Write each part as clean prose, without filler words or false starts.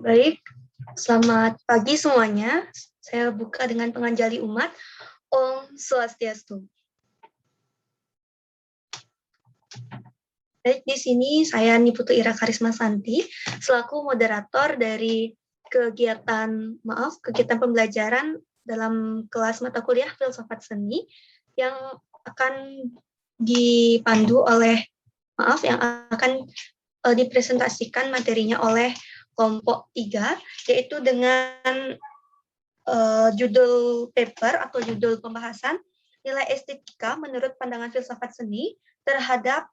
Baik, selamat pagi semuanya. Saya buka dengan penganjali umat. Om Swastiastu. Baik, di sini saya Niputu Ira Karisma Santi, selaku moderator dari kegiatan pembelajaran dalam kelas mata kuliah Filsafat Seni yang akan dipandu oleh, yang akan dipresentasikan materinya oleh kelompok 3, yaitu dengan judul paper atau judul pembahasan nilai estetika menurut pandangan filsafat seni terhadap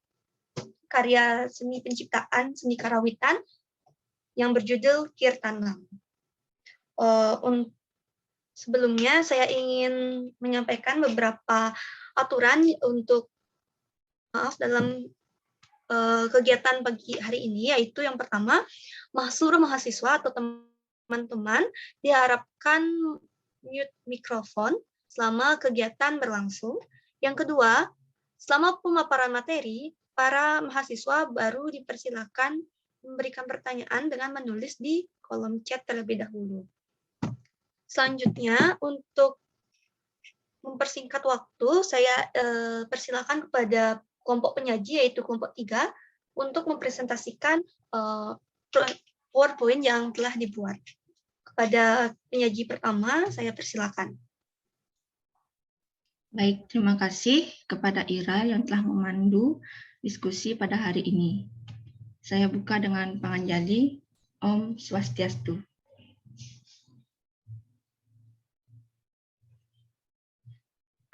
karya seni penciptaan seni karawitan yang berjudul Kirtanam. Sebelumnya saya ingin menyampaikan beberapa aturan untuk dalam kegiatan pagi hari ini, yaitu yang pertama, seluruh mahasiswa atau teman-teman diharapkan mute mikrofon selama kegiatan berlangsung. Yang kedua, selama pemaparan materi, para mahasiswa baru dipersilakan memberikan pertanyaan dengan menulis di kolom chat terlebih dahulu. Selanjutnya, untuk mempersingkat waktu, saya persilakan kepada kelompok penyaji, yaitu kelompok 3, untuk mempresentasikan PowerPoint yang telah dibuat. Kepada penyaji pertama, saya persilakan. Baik, terima kasih kepada Ira yang telah memandu diskusi pada hari ini. Saya buka dengan penganjali Om Swastiastu.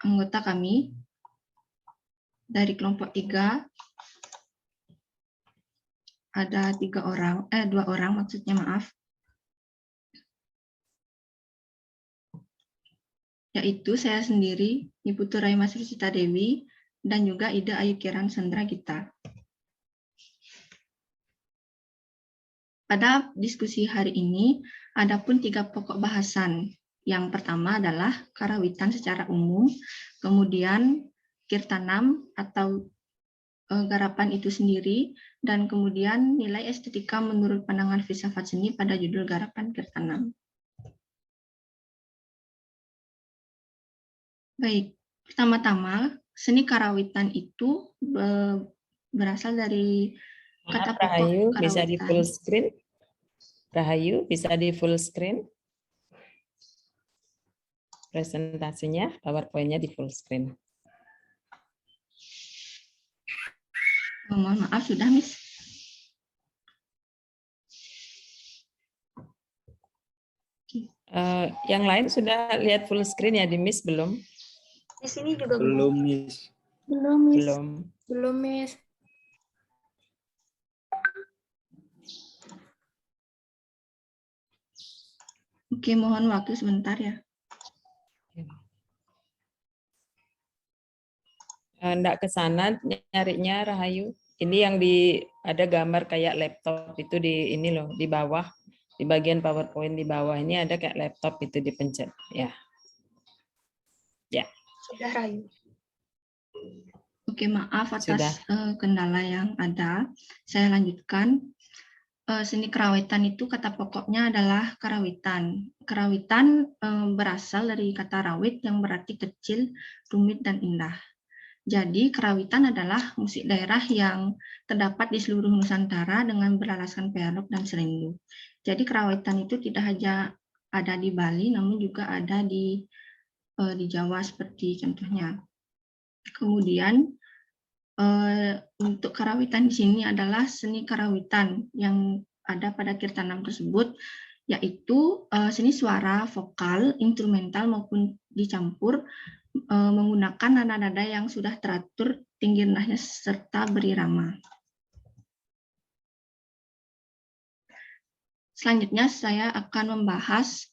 Anggota kami dari kelompok 3 ada 2 orang maksudnya, maaf. Yaitu saya sendiri, Niputu Raima Srisita Dewi, dan juga Ida Ayu Kiran Sandra Gita. Pada diskusi hari ini, ada pun 3 pokok bahasan. Yang pertama adalah karawitan secara umum, kemudian Kirtanam atau garapan itu sendiri, dan kemudian nilai estetika menurut pandangan filsafat seni pada judul garapan Kirtanam. Baik, pertama-tama seni karawitan itu berasal dari kata pokok Rahayu, bisa di karawitan. full screen? Rahayu, bisa di full screen? Presentasinya, PowerPoint-nya di full screen. Mohon maaf, sudah, Miss. Yang lain sudah lihat full screen ya, di Miss belum? Di sini juga belum, Miss. Belum, Miss. Oke, mohon waktu sebentar ya. Enggak ke sana nyarinya, Rahayu. Ini yang ada gambar kayak laptop itu di ini loh, di bawah, di bagian PowerPoint di bawah ini ada kayak laptop itu dipencet, ya. Ya. Sudah, Rahayu. Oke, maaf atas kendala yang ada. Saya lanjutkan. Seni karawitan itu kata pokoknya adalah karawitan. Karawitan berasal dari kata rawit yang berarti kecil, rumit, dan indah. Jadi karawitan adalah musik daerah yang terdapat di seluruh Nusantara dengan beralaskan perak dan serendu. Jadi karawitan itu tidak hanya ada di Bali, namun juga ada di Jawa seperti contohnya. Kemudian untuk karawitan di sini adalah seni karawitan yang ada pada Kirtanam tersebut, yaitu seni suara, vokal, instrumental maupun dicampur menggunakan nada-nada yang sudah teratur tinggi rendahnya serta berirama. Selanjutnya saya akan membahas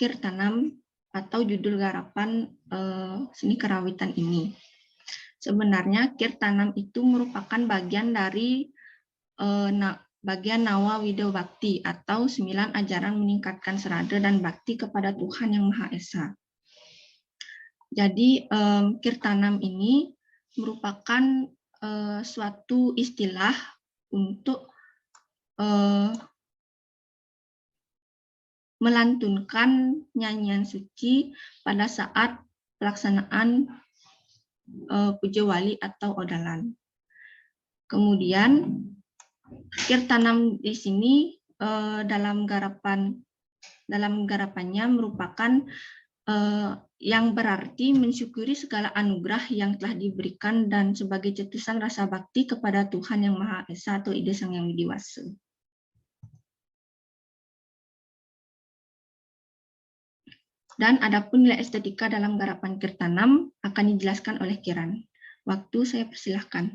Kirtanam atau judul garapan seni karawitan ini. Sebenarnya Kirtanam itu merupakan bagian dari bagian Nawa Widewa Bakti atau 9 ajaran meningkatkan serada dan bakti kepada Tuhan Yang Maha Esa. Jadi Kirtanam ini merupakan suatu istilah untuk melantunkan nyanyian suci pada saat pelaksanaan puja wali atau odalan. Kemudian kirtanam di sini dalam garapannya merupakan yang berarti mensyukuri segala anugerah yang telah diberikan dan sebagai cetusan rasa bakti kepada Tuhan Yang Maha Esa atau Ida Sang Yang Widi Wasa. Dan adapun nilai estetika dalam garapan kirtanam akan dijelaskan oleh Kiran. Waktu saya persilahkan.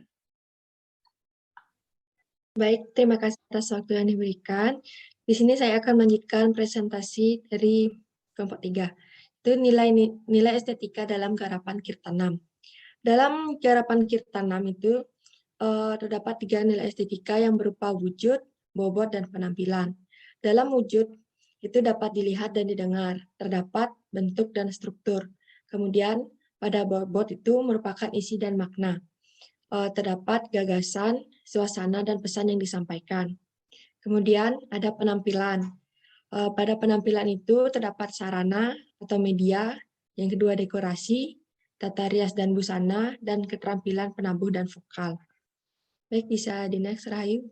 Baik, terima kasih atas waktu yang diberikan. Di sini saya akan melanjutkan presentasi dari kelompok 3. Itu nilai estetika dalam garapan kirtanam. Dalam garapan kirtanam itu terdapat 3 nilai estetika yang berupa wujud, bobot, dan penampilan. Dalam wujud itu dapat dilihat dan didengar, terdapat bentuk dan struktur. Kemudian pada bobot itu merupakan isi dan makna. Terdapat gagasan, suasana, dan pesan yang disampaikan. Kemudian ada penampilan. Pada penampilan itu terdapat sarana atau media, yang kedua dekorasi, tata rias dan busana, dan keterampilan penabuh dan vokal. Baik, bisa di next, Rahayu.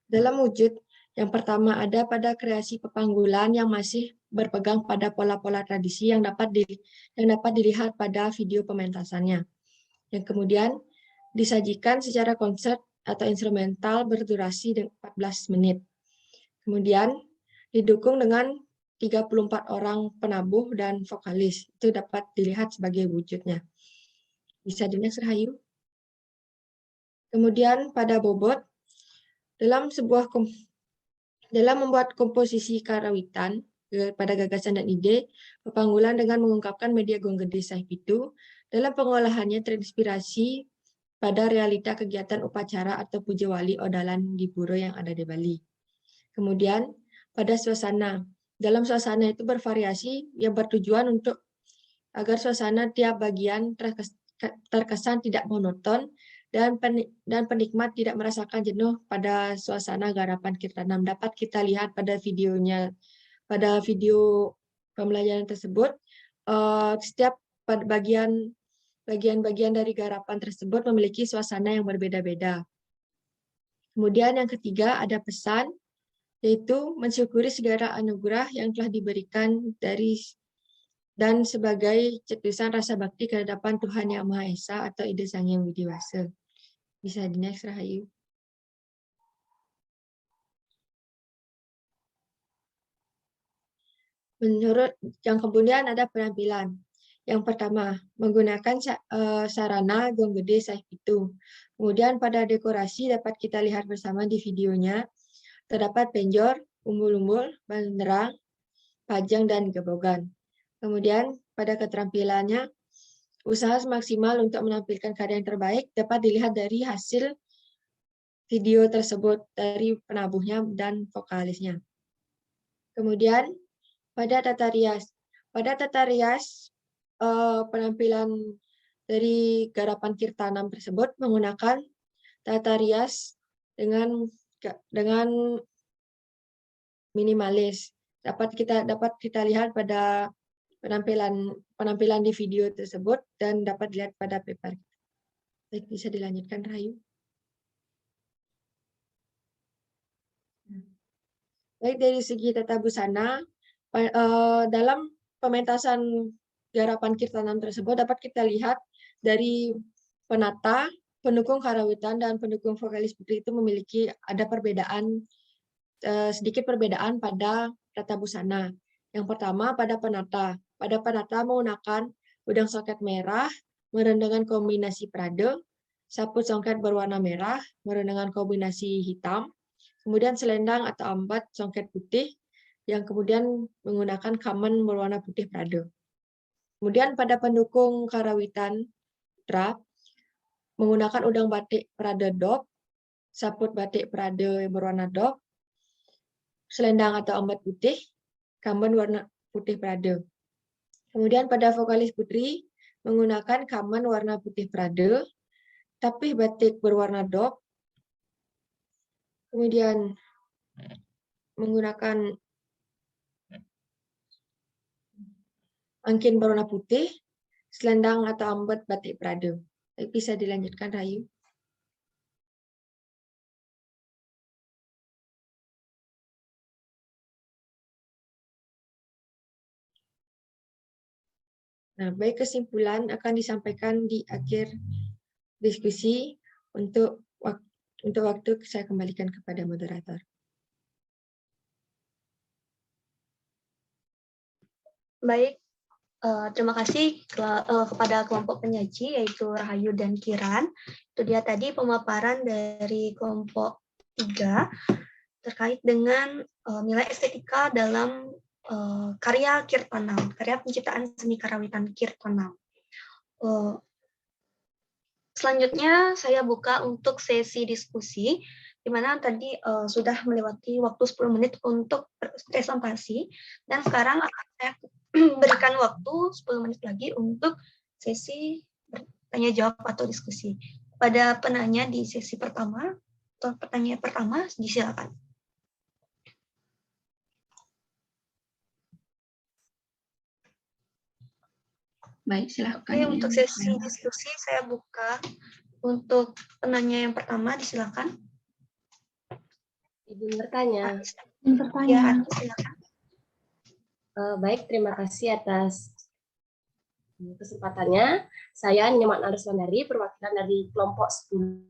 Dalam wujud, yang pertama ada pada kreasi pepanggulan yang masih berpegang pada pola-pola tradisi yang dapat dilihat pada video pementasannya. Yang kemudian disajikan secara konsert atau instrumental berdurasi 14 menit. Kemudian didukung dengan 34 orang penabuh dan vokalis. Itu dapat dilihat sebagai wujudnya. Bisa di next, Rahayu. Kemudian pada bobot, dalam membuat komposisi karawitan pada gagasan dan ide, pepanggulan dengan mengungkapkan media gong gede Saif itu dalam pengolahannya terinspirasi pada realita kegiatan upacara atau puja wali odalan di pura yang ada di Bali. Kemudian pada suasana, dalam suasana itu bervariasi yang bertujuan untuk agar suasana tiap bagian terkesan tidak monoton dan penikmat tidak merasakan jenuh pada suasana garapan kirtanam. Dapat kita lihat pada videonya, pada video pembelajaran tersebut, setiap bagian-bagian dari garapan tersebut memiliki suasana yang berbeda-beda. Kemudian yang ketiga ada pesan, yaitu mensyukuri segala anugerah yang telah diberikan dan sebagai cetusan rasa bakti ke hadapan Tuhan Yang Maha Esa atau Ida Sang Yang Widi Wasa. Bisa di next, Rahayu. Menurut yang kemudian ada penampilan. Yang pertama, menggunakan sarana gong gede Saif itu. Kemudian pada dekorasi dapat kita lihat bersama di videonya. Terdapat penjor, umbul-umbul, banderang, pajang, dan gebogan. Kemudian pada keterampilannya, usaha maksimal untuk menampilkan karya yang terbaik dapat dilihat dari hasil video tersebut dari penabuhnya dan vokalisnya. Kemudian pada tata rias. Pada tata rias, penampilan dari garapan kirtanam tersebut menggunakan tata rias dengan minimalis. Dapat kita lihat pada penampilan di video tersebut dan dapat dilihat pada paper. Baik, bisa dilanjutkan, Rahayu. Baik, dari segi tata busana, dalam pementasan garapan kirtanam tersebut dapat kita lihat dari penata, pendukung karawitan, dan pendukung vokalis putri itu memiliki sedikit perbedaan pada tata busana. Yang pertama pada penata. Pada penata menggunakan udang songket merah, meren dengan kombinasi prade, saput songket berwarna merah, meren dengan kombinasi hitam, kemudian selendang atau ambat songket putih, yang kemudian menggunakan kamen berwarna putih prade. Kemudian pada pendukung karawitan putra, menggunakan udang batik prade dop, saput batik prade berwarna dop, selendang atau ambat putih, kamen warna putih prade. Kemudian pada vokalis putri, menggunakan kaman warna putih Prade, tapih batik berwarna dop, kemudian menggunakan angkin berwarna putih, selendang atau ambet batik Prade. Bisa dilanjutkan, Rahayu. Nah, baik, kesimpulan akan disampaikan di akhir diskusi. Untuk waktu saya kembalikan kepada moderator. Baik, terima kasih kepada kelompok penyaji yaitu Rahayu dan Kiran. Itu dia tadi pemaparan dari kelompok 3 terkait dengan nilai estetika dalam karya Kirtanam, karya penciptaan seni karawitan Kirtanam. Selanjutnya saya buka untuk sesi diskusi, di mana tadi sudah melewati waktu 10 menit untuk presentasi, dan sekarang akan saya berikan waktu 10 menit lagi untuk sesi bertanya jawab atau diskusi. Pada penanya di sesi pertama, atau pertanyaan pertama, disilakan. Baik, silahkan. Oke, untuk sesi diskusi saya buka untuk penanya yang pertama, disilakan. Izin bertanya. Ya, silakan. Baik, terima kasih atas kesempatannya. Saya Nyoman Arswandari, perwakilan dari kelompok 10.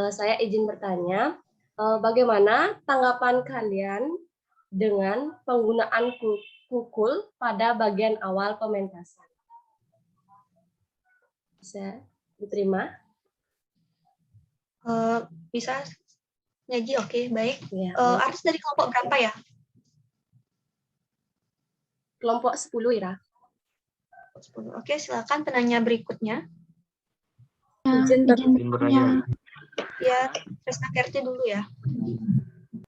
Saya izin bertanya, bagaimana tanggapan kalian dengan penggunaan kukul pada bagian awal pementasan? Bisa diterima? Bisa nyaji, oke, baik. Ya, Harus dari kelompok berapa ya? kelompok 10, Ira. 10. Oke, silakan penanya berikutnya. Izin bertanya. Ya, Tresna Kerti dulu ya.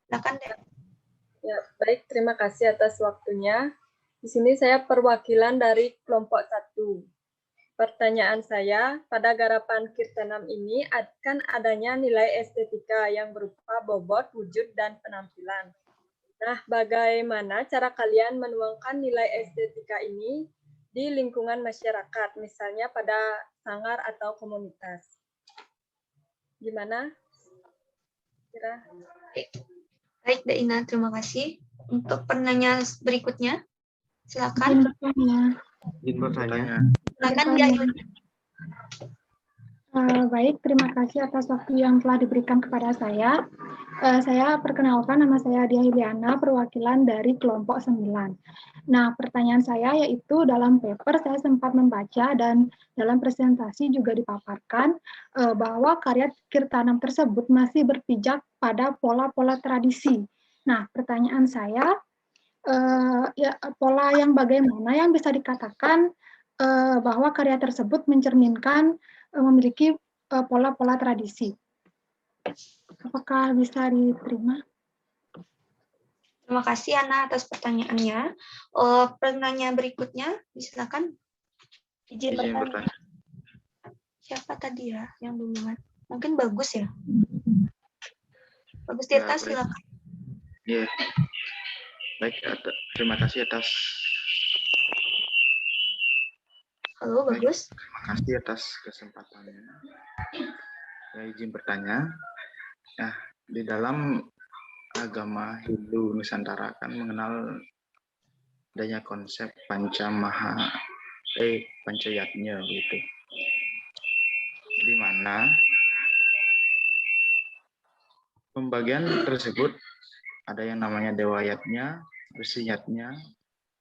Silakan deh. Ya, baik, terima kasih atas waktunya. Di sini saya perwakilan dari kelompok 1. Pertanyaan saya, pada garapan Kirtanam ini kan adanya nilai estetika yang berupa bobot, wujud, dan penampilan. Nah, bagaimana cara kalian menuangkan nilai estetika ini di lingkungan masyarakat, misalnya pada sanggar atau komunitas? Gimana? Kira? Baik, Daina, terima kasih. Untuk penanya berikutnya, silakan. Izin bertanya. Silakan, Gayu. Baik, terima kasih atas waktu yang telah diberikan kepada saya. Saya perkenalkan, nama saya Dia Hiliana, perwakilan dari kelompok 9. Nah, pertanyaan saya yaitu dalam paper saya sempat membaca dan dalam presentasi juga dipaparkan bahwa karya Kirtanam tersebut masih berpijak pada pola-pola tradisi. Nah, pertanyaan saya, pola yang bagaimana yang bisa dikatakan bahwa karya tersebut mencerminkan memiliki pola-pola tradisi. Apakah bisa diterima? Terima kasih, Ana, atas pertanyaannya. Penanya berikutnya, silakan. Izin bertanya. Siapa tadi ya yang duluan? Mungkin Bagus ya? Bagus Tirta, silakan. Ya. Baik, terima kasih atas. Halo, Bagus. Terima kasih atas kesempatannya. Saya izin bertanya. Nah, di dalam agama Hindu Nusantara kan mengenal adanya konsep pancayatnya gitu. Di mana pembagian tersebut ada yang namanya dewayatnya, resiyatnya,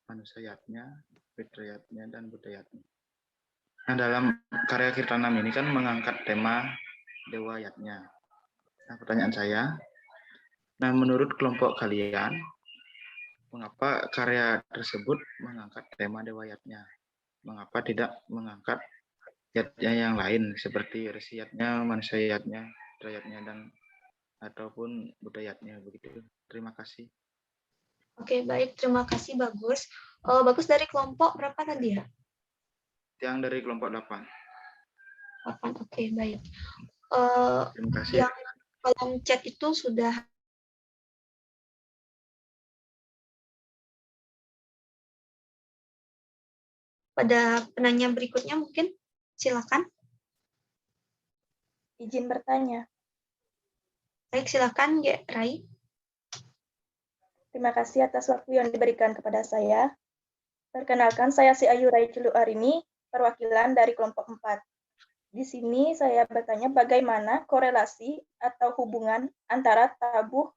manusayatnya, fitriyatnya, dan budayatnya. Nah, dalam karya Kirtanam ini kan mengangkat tema dewayatnya. Nah, pertanyaan saya, nah menurut kelompok kalian, mengapa karya tersebut mengangkat tema dewayatnya? Mengapa tidak mengangkat yatnya yang lain seperti resiyatnya, manusayatnya, fitriyatnya, dan ataupun budayatnya begitu? Terima kasih. Oke, baik. Terima kasih, Bagus. Bagus dari kelompok berapa tadi ya? yang dari kelompok 8. 8, oke, baik. Terima kasih. Yang kolom chat itu sudah pada penanya berikutnya mungkin, silakan. Izin bertanya. Baik, silakan, ya, Rai. Terima kasih atas waktu yang diberikan kepada saya. Perkenalkan, saya si Ayu Rai Culu Arini, perwakilan dari kelompok 4. Di sini saya bertanya bagaimana korelasi atau hubungan antara tabuh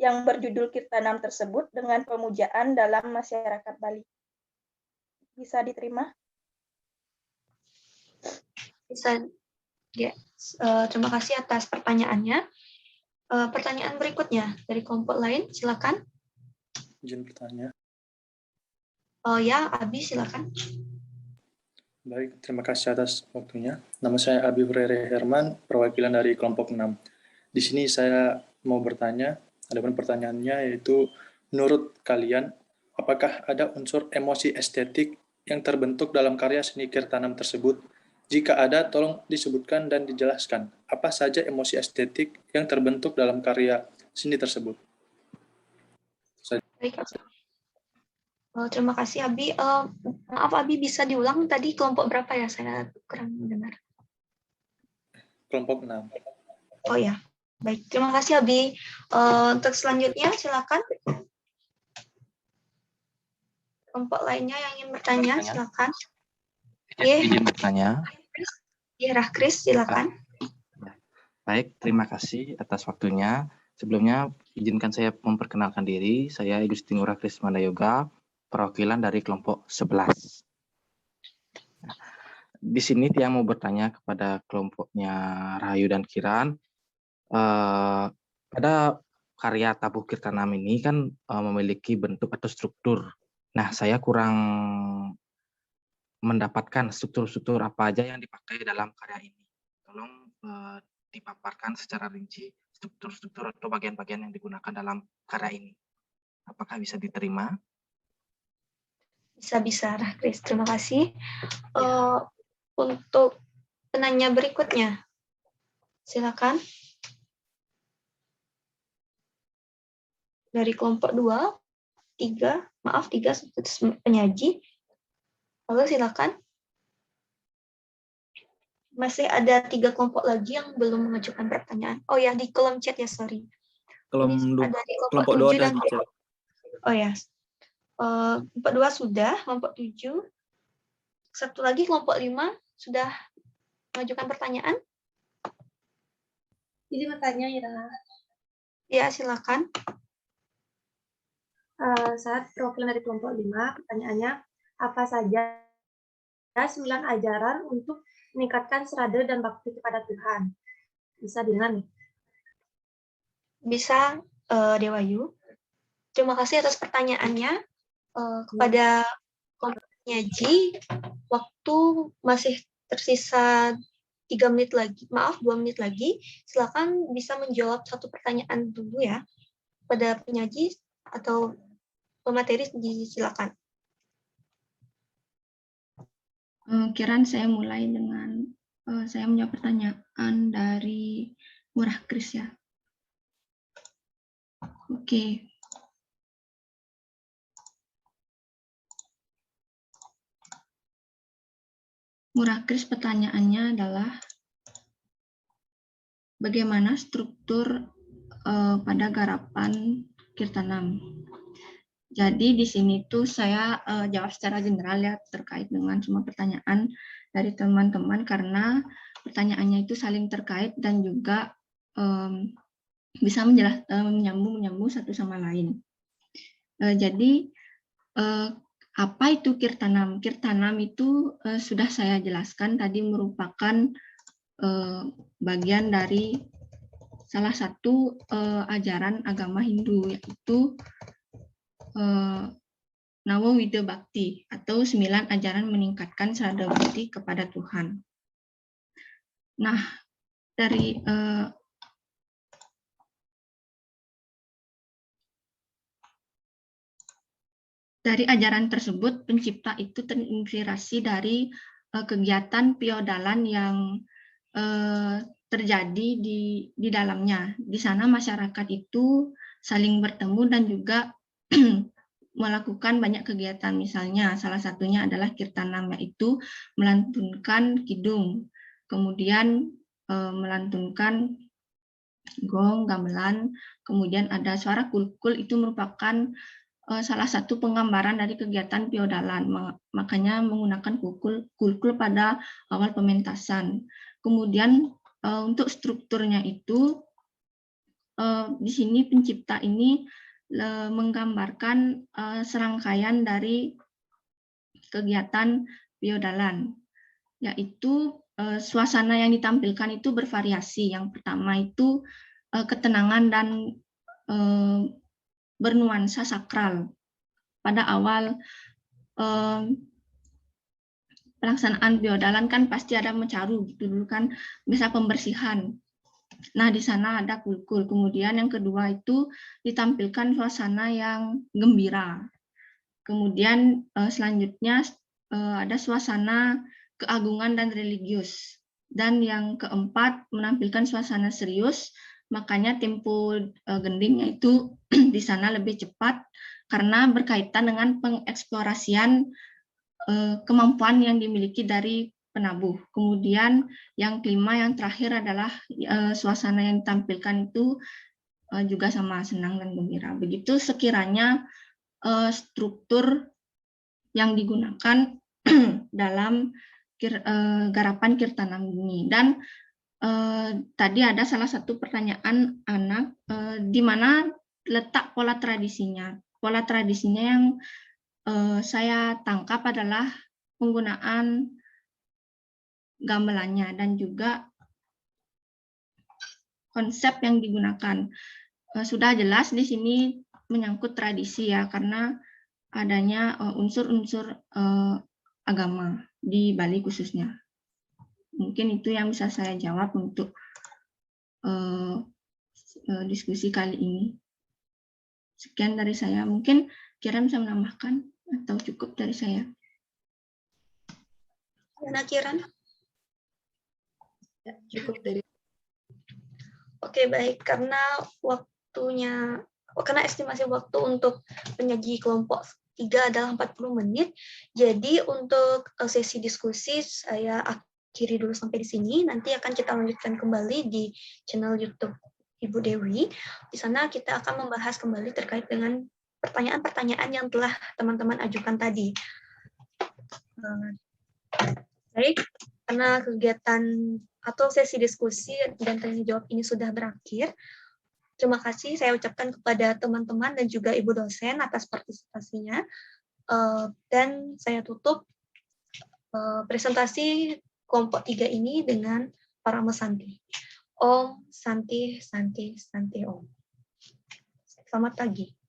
yang berjudul Kirtanam tersebut dengan pemujaan dalam masyarakat Bali. Bisa diterima? Bisa, ya. Terima kasih atas pertanyaannya. Pertanyaan berikutnya dari kelompok lain, silakan. Izin bertanya. Ya, Abi, silakan. Baik, terima kasih atas waktunya. Nama saya Abi Hurere Herman, perwakilan dari kelompok 6. Di sini saya mau bertanya, adapun pertanyaannya yaitu, menurut kalian, apakah ada unsur emosi estetik yang terbentuk dalam karya seni Kirtanam tersebut? Jika ada, tolong disebutkan dan dijelaskan. Apa saja emosi estetik yang terbentuk dalam karya seni tersebut? Baik, terima kasih, Abi. Maaf, Abi, bisa diulang tadi kelompok berapa ya? Saya kurang mendengar. Kelompok 6. Oh ya, baik. Terima kasih, Abi. Untuk selanjutnya, silakan. Kelompok lainnya yang ingin bertanya, silakan. Izin bertanya. Ya, Rahkris, silakan. Baik, terima kasih atas waktunya. Sebelumnya, izinkan saya memperkenalkan diri. Saya Igustin Rahkris Mandayoga, perwakilan dari kelompok 11. Di sini Tiang mau bertanya kepada kelompoknya Rahayu dan Kiran. Pada karya tabuh Kirtanam ini kan memiliki bentuk atau struktur. Nah, saya kurang mendapatkan struktur-struktur apa aja yang dipakai dalam karya ini. Tolong dipaparkan secara rinci struktur-struktur atau bagian-bagian yang digunakan dalam karya ini. Apakah bisa diterima? Bisa, Rahkris. Terima kasih. Untuk penanya berikutnya, silakan. Dari kelompok 2, 3 penyaji. Lalu silakan. Masih ada 3 kelompok lagi yang belum mengajukan pertanyaan. Oh ya, di kolom chat ya, sorry. Kelompok 2 dan chat. Oh ya. Kelompok 2 sudah, kelompok 7. Satu lagi kelompok 5 sudah mengajukan pertanyaan. Jadi bertanya, Ira. Ya, silakan. Saya perwakilan dari kelompok 5, pertanyaannya, apa saja 9 ajaran untuk meningkatkan serada dan bakti kepada Tuhan? Bisa dengan? Bisa, Dewayu. Terima kasih atas pertanyaannya. Kepada kelompok penyaji, waktu masih tersisa 3 menit lagi, 2 menit lagi. Silakan bisa menjawab satu pertanyaan dulu ya. Pada penyaji atau pemateri, silakan. Kiran, saya mulai dengan saya menjawab pertanyaan dari Murah Kris ya. Oke. Murah Kris, pertanyaannya adalah bagaimana struktur pada garapan Kirtanam. Jadi di sini tuh saya jawab secara general ya terkait dengan semua pertanyaan dari teman-teman karena pertanyaannya itu saling terkait dan juga bisa menyambung satu sama lain. Jadi apa itu Kirtanam? Kirtanam itu sudah saya jelaskan tadi merupakan bagian dari salah satu ajaran agama Hindu, yaitu Nawa Wida Bhakti atau 9 ajaran meningkatkan serada bukti kepada Tuhan. Nah, dari ajaran tersebut, pencipta itu terinspirasi dari kegiatan piodalan yang terjadi di dalamnya. Di sana masyarakat itu saling bertemu dan juga melakukan banyak kegiatan. Misalnya salah satunya adalah kirtanam, yaitu melantunkan kidung, kemudian melantunkan gong, gamelan, kemudian ada suara kulkul, itu merupakan salah satu penggambaran dari kegiatan piodalan. Makanya menggunakan kulkul pada awal pementasan. Kemudian untuk strukturnya itu di sini pencipta ini menggambarkan serangkaian dari kegiatan piodalan, yaitu suasana yang ditampilkan itu bervariasi. Yang pertama itu ketenangan dan bernuansa sakral. Pada awal pelaksanaan piodalan kan pasti ada mencaru gitu dulu kan, bisa pembersihan. Nah, di sana ada kulkul. Kemudian yang kedua itu ditampilkan suasana yang gembira. Kemudian selanjutnya ada suasana keagungan dan religius. Dan yang keempat menampilkan suasana serius, makanya tempo gendingnya itu di sana lebih cepat karena berkaitan dengan pengeksplorasian kemampuan yang dimiliki dari penabuh. Kemudian yang kelima, yang terakhir adalah suasana yang ditampilkan itu juga sama senang dan gembira. Begitu sekiranya struktur yang digunakan dalam garapan Kirtanam ini. Dan tadi ada salah satu pertanyaan anak, di mana letak pola tradisinya. Pola tradisinya yang saya tangkap adalah penggunaan gamelannya dan juga konsep yang digunakan. Sudah jelas di sini menyangkut tradisi ya, karena adanya unsur-unsur agama di Bali khususnya. Mungkin itu yang bisa saya jawab untuk diskusi kali ini. Sekian dari saya. Mungkin Kiran bisa menambahkan atau cukup dari saya? Kiran? Ya, cukup dari. Oke, baik. Karena estimasi waktu untuk penyaji kelompok 3 adalah 40 menit, jadi untuk sesi diskusi saya akhiri dulu sampai di sini. Nanti akan kita lanjutkan kembali di channel YouTube Ibu Dewi. Di sana kita akan membahas kembali terkait dengan pertanyaan-pertanyaan yang telah teman-teman ajukan tadi. Baik, karena kegiatan atau sesi diskusi dan tanya jawab ini sudah berakhir. Terima kasih saya ucapkan kepada teman-teman dan juga Ibu dosen atas partisipasinya. Dan saya tutup presentasi kelompok 3 ini dengan Parama Santi. Om Santi Santi Santi Om. Selamat pagi.